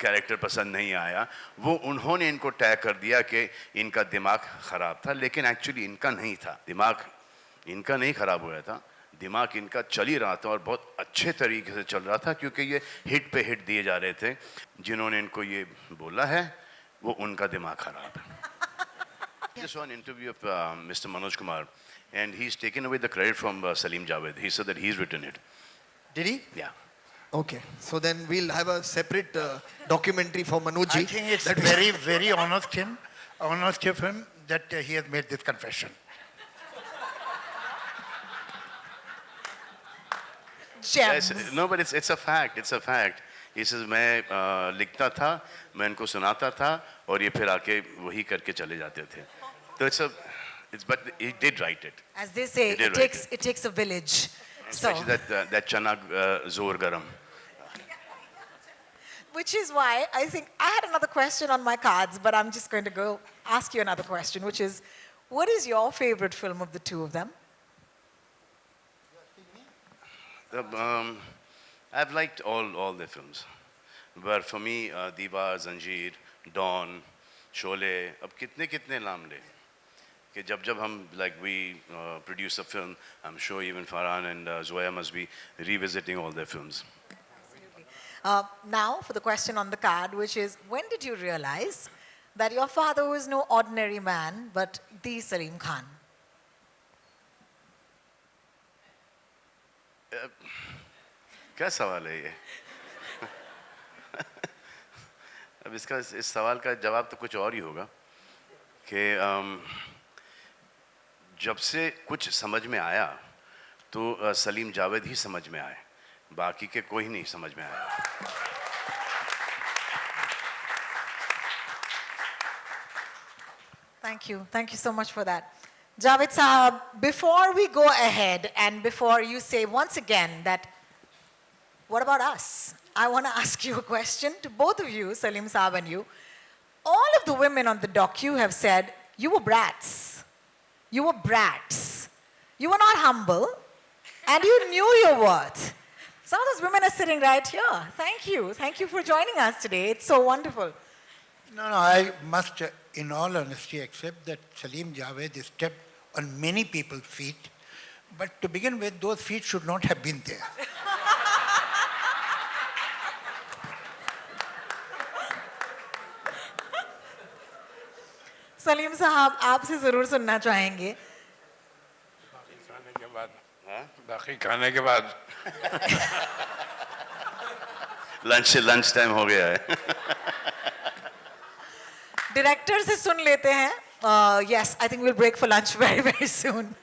Character पसंद नहीं आया, वो उन्होंने इनको टैग कर दिया कि इनका दिमाग ख़राब था, लेकिन एक्चुअली इनका नहीं था। दिमाग इनका नहीं ख़राब हुआ था, दिमाग इनका चल ही रहा था और बहुत अच्छे तरीके से चल रहा था, क्योंकि ये हिट पे हिट दिए जा रहे थे। जिन्होंने इनको ये बोला है वो उनका दिमाग ख़राब है। I just saw an interview of Mr. Manoj Kumar, and he's taken away the credit from Salim Javed. He said that he's written it. Did he? Yeah. Okay. So then we'll have a separate documentary for Manojji. I think it's very, very honest of him that he has made this confession. Yes, no, but it's a fact. It's a fact. He says मैं लिखता था, मैं इनको सुनाता था और ये फिर आके वही करके चले जाते थे. So but he did write it. As they say, He did it write takes a village. Especially So, that chana zor garam. which is why I think I had another question on my cards, but I'm just going to go ask you another question, which is, what is your favorite film of the two of them? I've liked all the films, but for me, Diva, Zanjeer, Dawn, Sholay, अब कितने नाम ले कि जब हम we produce a film, I'm sure even Farhan and Zoya must be revisiting all their films. Now, for the question on the card, which is, when did you realize that your father was no ordinary man, but the Salim Khan? क्या सवाल है ये? अब इस सवाल का जवाब तो कुछ और ही होगा कि जब से कुछ समझ में आया तो सलीम जावेद ही समझ में आए, बाकी के कोई नहीं समझ में आया. Thank you so much for that. Javed Sahab, before we go ahead and before you say once again that, what about us? I want to ask you a question to both of you, Salim Sahab and you. All of the women on the docu have said, you were brats. You were brats. You were not humble, and you knew your worth. Some of those women are sitting right here. Thank you. Thank you for joining us today. It's so wonderful. No, I must, in all honesty, accept that Salim Javed stepped on many people's feet, but to begin with, those feet should not have been there. Salim साहब आपसे जरूर सुनना चाहेंगे. बाकी खाने के बाद lunch time हो गया है. डायरेक्टर से सुन लेते हैं. Yes, I think we'll break for lunch very, very soon.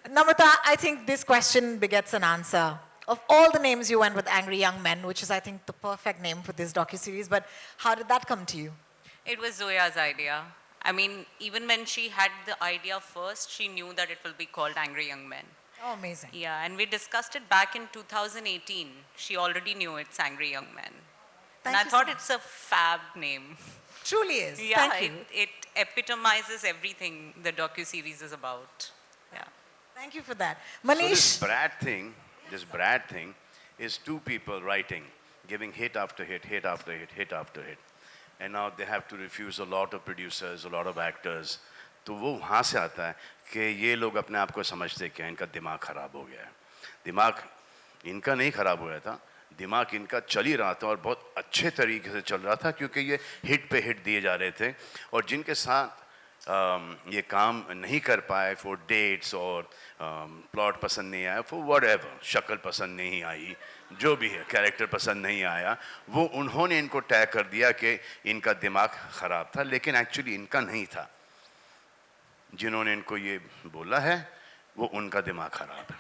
Namrata, I think this question begets an answer. Of all the names you went with Angry Young Men, which is, I think, the perfect name for this docuseries, but how did that come to you? It was Zoya's idea. I mean, even when she had the idea first, she knew that it will be called Angry Young Men. Oh, amazing. Yeah, and we discussed it back in 2018. She already knew it's Angry Young Men. And I thought it's a fab name. Truly is. Yeah, Thank you. it epitomizes everything the docuseries is about. Yeah. Thank you for that. So Manish. this Brad thing is two people writing, giving hit after hit, hit after hit, hit after hit. And now they have to refuse a lot of producers, a lot of actors. तो वो वहाँ से आता है कि ये लोग अपने आप को समझते क्या इनका दिमाग ख़राब हो गया है. दिमाग इनका नहीं ख़राब हुआ था, दिमाग इनका चल ही रहा था और बहुत अच्छे तरीके से चल रहा था, क्योंकि ये हिट पे हिट दिए जा रहे थे. और जिनके साथ ये काम नहीं कर पाए फॉर डेट्स और प्लॉट पसंद नहीं आया, फॉर व्हाटएवर, शक्ल पसंद नहीं आई, जो भी है, कैरेक्टर पसंद नहीं आया, वो उन्होंने इनको टैग कर दिया कि इनका दिमाग ख़राब था, लेकिन एक्चुअली इनका नहीं था. जिन्होंने इनको ये बोला है वो उनका दिमाग ख़राब है.